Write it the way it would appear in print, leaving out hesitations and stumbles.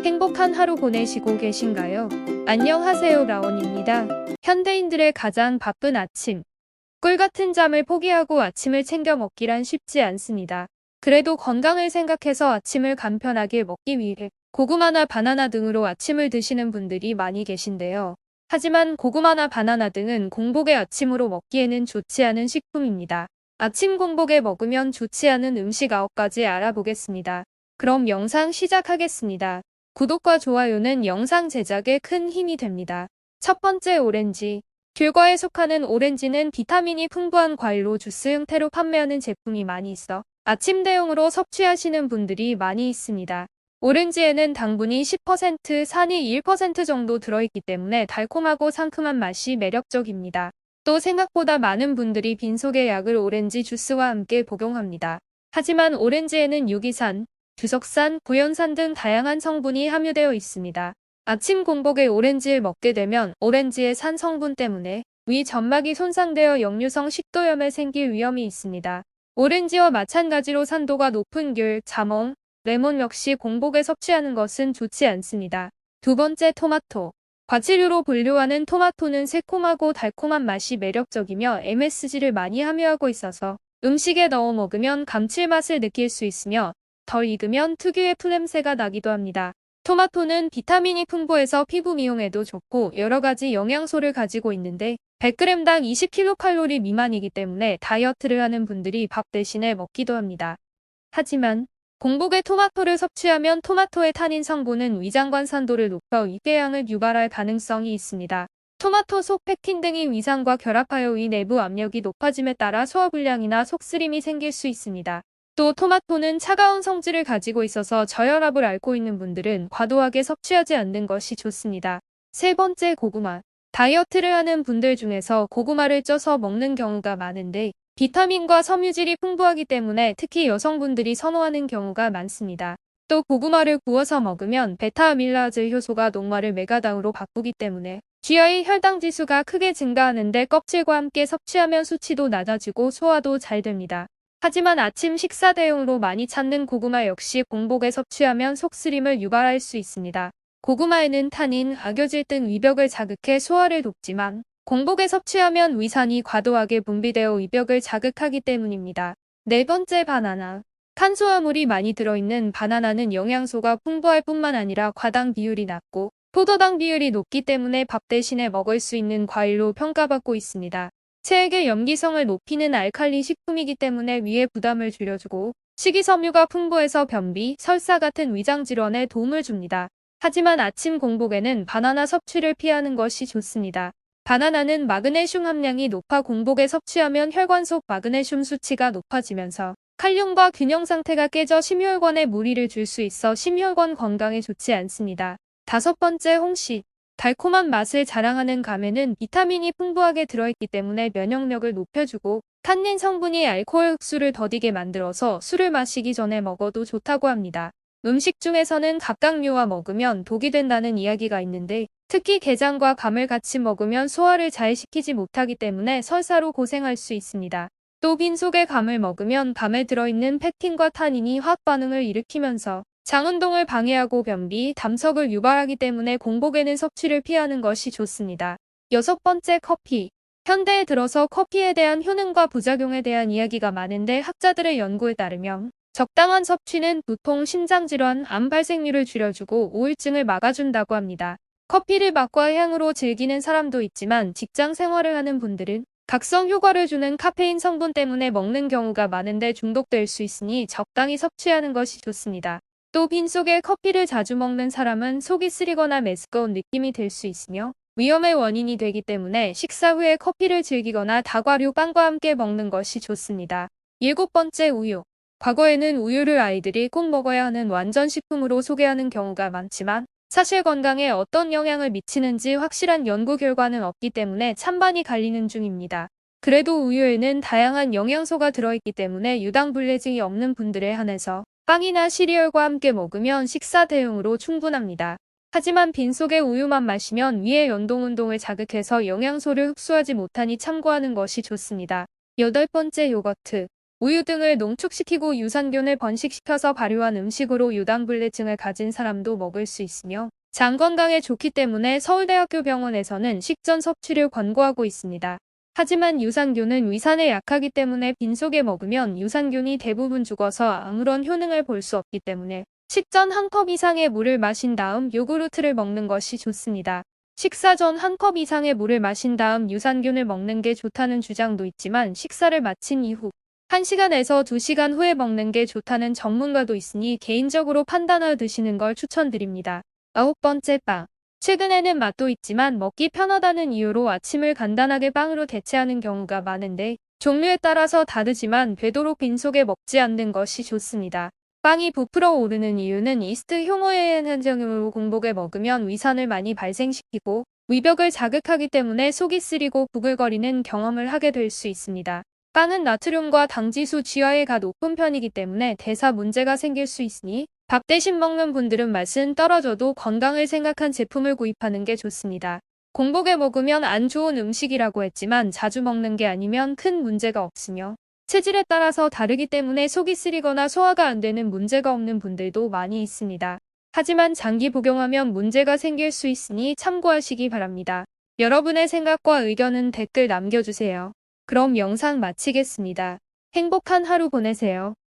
행복한 하루 보내시고 계신가요? 안녕하세요, 라온입니다. 현대인들의 가장 바쁜 아침. 꿀 같은 잠을 포기하고 아침을 챙겨 먹기란 쉽지 않습니다. 그래도 건강을 생각해서 아침을 간편하게 먹기 위해 고구마나 바나나 등으로 아침을 드시는 분들이 많이 계신데요. 하지만 고구마나 바나나 등은 공복의 아침으로 먹기에는 좋지 않은 식품입니다. 아침 공복에 먹으면 좋지 않은 음식 9가지 알아보겠습니다. 그럼 영상 시작하겠습니다. 구독과 좋아요는 영상 제작에 큰 힘이 됩니다. 첫 번째, 오렌지. 귤과에 속하는 오렌지는 비타민이 풍부한 과일로 주스 형태로 판매하는 제품이 많이 있어 아침 대용으로 섭취하시는 분들이 많이 있습니다. 오렌지에는 당분이 10%, 산이 1% 정도 들어있기 때문에 달콤하고 상큼한 맛이 매력적입니다. 또 생각보다 많은 분들이 빈속의 약을 오렌지 주스와 함께 복용합니다. 하지만 오렌지에는 유기산, 주석산, 구연산 등 다양한 성분이 함유되어 있습니다. 아침 공복에 오렌지를 먹게 되면 오렌지의 산 성분 때문에 위 점막이 손상되어 역류성 식도염에 생길 위험이 있습니다. 오렌지와 마찬가지로 산도가 높은 귤, 자몽, 레몬 역시 공복에 섭취하는 것은 좋지 않습니다. 두 번째, 토마토. 과칠류로 분류하는 토마토는 새콤하고 달콤한 맛이 매력적이며 MSG를 많이 함유하고 있어서 음식에 넣어 먹으면 감칠맛을 느낄 수 있으며 덜 익으면 특유의 풀냄새가 나기도 합니다. 토마토는 비타민이 풍부해서 피부 미용에도 좋고 여러가지 영양소를 가지고 있는데 100g당 20kcal 미만이기 때문에 다이어트를 하는 분들이 밥 대신에 먹기도 합니다. 하지만 공복에 토마토를 섭취하면 토마토의 타닌 성분은 위장관 산도를 높여 위궤양을 유발할 가능성이 있습니다. 토마토 속 팩틴 등이 위장과 결합하여 위 내부 압력이 높아짐에 따라 소화불량이나 속쓰림이 생길 수 있습니다. 또 토마토는 차가운 성질을 가지고 있어서 저혈압을 앓고 있는 분들은 과도하게 섭취하지 않는 것이 좋습니다. 세 번째, 고구마. 다이어트를 하는 분들 중에서 고구마를 쪄서 먹는 경우가 많은데 비타민과 섬유질이 풍부하기 때문에 특히 여성분들이 선호하는 경우가 많습니다. 또 고구마를 구워서 먹으면 베타아밀라즈 효소가 녹말을 메가당으로 바꾸기 때문에 GI 혈당 지수가 크게 증가하는데 껍질과 함께 섭취하면 수치도 낮아지고 소화도 잘 됩니다. 하지만 아침 식사 대용으로 많이 찾는 고구마 역시 공복에 섭취하면 속쓰림을 유발할 수 있습니다. 고구마에는 타닌, 악효질 등 위벽을 자극해 소화를 돕지만 공복에 섭취하면 위산이 과도하게 분비되어 위벽을 자극하기 때문입니다. 네 번째, 바나나. 탄수화물이 많이 들어있는 바나나는 영양소가 풍부할 뿐만 아니라 과당 비율이 낮고 포도당 비율이 높기 때문에 밥 대신에 먹을 수 있는 과일로 평가받고 있습니다. 체액의 염기성을 높이는 알칼리 식품이기 때문에 위의 부담을 줄여주고 식이섬유가 풍부해서 변비, 설사 같은 위장 질환에 도움을 줍니다. 하지만 아침 공복에는 바나나 섭취를 피하는 것이 좋습니다. 바나나는 마그네슘 함량이 높아 공복에 섭취하면 혈관 속 마그네슘 수치가 높아지면서 칼륨과 균형 상태가 깨져 심혈관에 무리를 줄 수 있어 심혈관 건강에 좋지 않습니다. 다섯 번째, 홍시. 달콤한 맛을 자랑하는 감에는 비타민이 풍부하게 들어있기 때문에 면역력을 높여주고 탄닌 성분이 알코올 흡수를 더디게 만들어서 술을 마시기 전에 먹어도 좋다고 합니다. 음식 중에서는 갑각류와 먹으면 독이 된다는 이야기가 있는데 특히 게장과 감을 같이 먹으면 소화를 잘 시키지 못하기 때문에 설사로 고생할 수 있습니다. 또 빈속에 감을 먹으면 감에 들어있는 팩틴과 타닌이 화학 반응을 일으키면서 장운동을 방해하고 변비, 담석을 유발하기 때문에 공복에는 섭취를 피하는 것이 좋습니다. 여섯 번째, 커피. 현대에 들어서 커피에 대한 효능과 부작용에 대한 이야기가 많은데 학자들의 연구에 따르면 적당한 섭취는 두통, 심장질환, 암 발생률을 줄여주고 우울증을 막아준다고 합니다. 커피를 맛과 향으로 즐기는 사람도 있지만 직장 생활을 하는 분들은 각성 효과를 주는 카페인 성분 때문에 먹는 경우가 많은데 중독될 수 있으니 적당히 섭취하는 것이 좋습니다. 또 빈속에 커피를 자주 먹는 사람은 속이 쓰리거나 메스꺼운 느낌이 들 수 있으며 위험의 원인이 되기 때문에 식사 후에 커피를 즐기거나 다과류 빵과 함께 먹는 것이 좋습니다. 일곱 번째, 우유. 과거에는 우유를 아이들이 꼭 먹어야 하는 완전 식품으로 소개하는 경우가 많지만 사실 건강에 어떤 영향을 미치는지 확실한 연구 결과는 없기 때문에 찬반이 갈리는 중입니다. 그래도 우유에는 다양한 영양소가 들어있기 때문에 유당불내증이 없는 분들에 한해서 빵이나 시리얼과 함께 먹으면 식사 대용으로 충분합니다. 하지만 빈속에 우유만 마시면 위의 연동운동을 자극해서 영양소를 흡수하지 못하니 참고하는 것이 좋습니다. 여덟 번째, 요거트. 우유 등을 농축시키고 유산균을 번식시켜서 발효한 음식으로 유당불내증을 가진 사람도 먹을 수 있으며 장 건강에 좋기 때문에 서울대학교 병원에서는 식전 섭취를 권고하고 있습니다. 하지만 유산균은 위산에 약하기 때문에 빈속에 먹으면 유산균이 대부분 죽어서 아무런 효능을 볼 수 없기 때문에 식전 한 컵 이상의 물을 마신 다음 요구르트를 먹는 것이 좋습니다. 식사 전 한 컵 이상의 물을 마신 다음 유산균을 먹는 게 좋다는 주장도 있지만 식사를 마친 이후 1시간에서 2시간 후에 먹는 게 좋다는 전문가도 있으니 개인적으로 판단하여 드시는 걸 추천드립니다. 9번째, 빵. 최근에는 맛도 있지만 먹기 편하다는 이유로 아침을 간단하게 빵으로 대체하는 경우가 많은데 종류에 따라서 다르지만 되도록 빈속에 먹지 않는 것이 좋습니다. 빵이 부풀어 오르는 이유는 이스트 효모의 현상으로 공복에 먹으면 위산을 많이 발생시키고 위벽을 자극하기 때문에 속이 쓰리고 부글거리는 경험을 하게 될 수 있습니다. 빵은 나트륨과 당지수 GI가 높은 편이기 때문에 대사 문제가 생길 수 있으니 밥 대신 먹는 분들은 맛은 떨어져도 건강을 생각한 제품을 구입하는 게 좋습니다. 공복에 먹으면 안 좋은 음식이라고 했지만 자주 먹는 게 아니면 큰 문제가 없으며 체질에 따라서 다르기 때문에 속이 쓰리거나 소화가 안 되는 문제가 없는 분들도 많이 있습니다. 하지만 장기 복용하면 문제가 생길 수 있으니 참고하시기 바랍니다. 여러분의 생각과 의견은 댓글 남겨주세요. 그럼 영상 마치겠습니다. 행복한 하루 보내세요.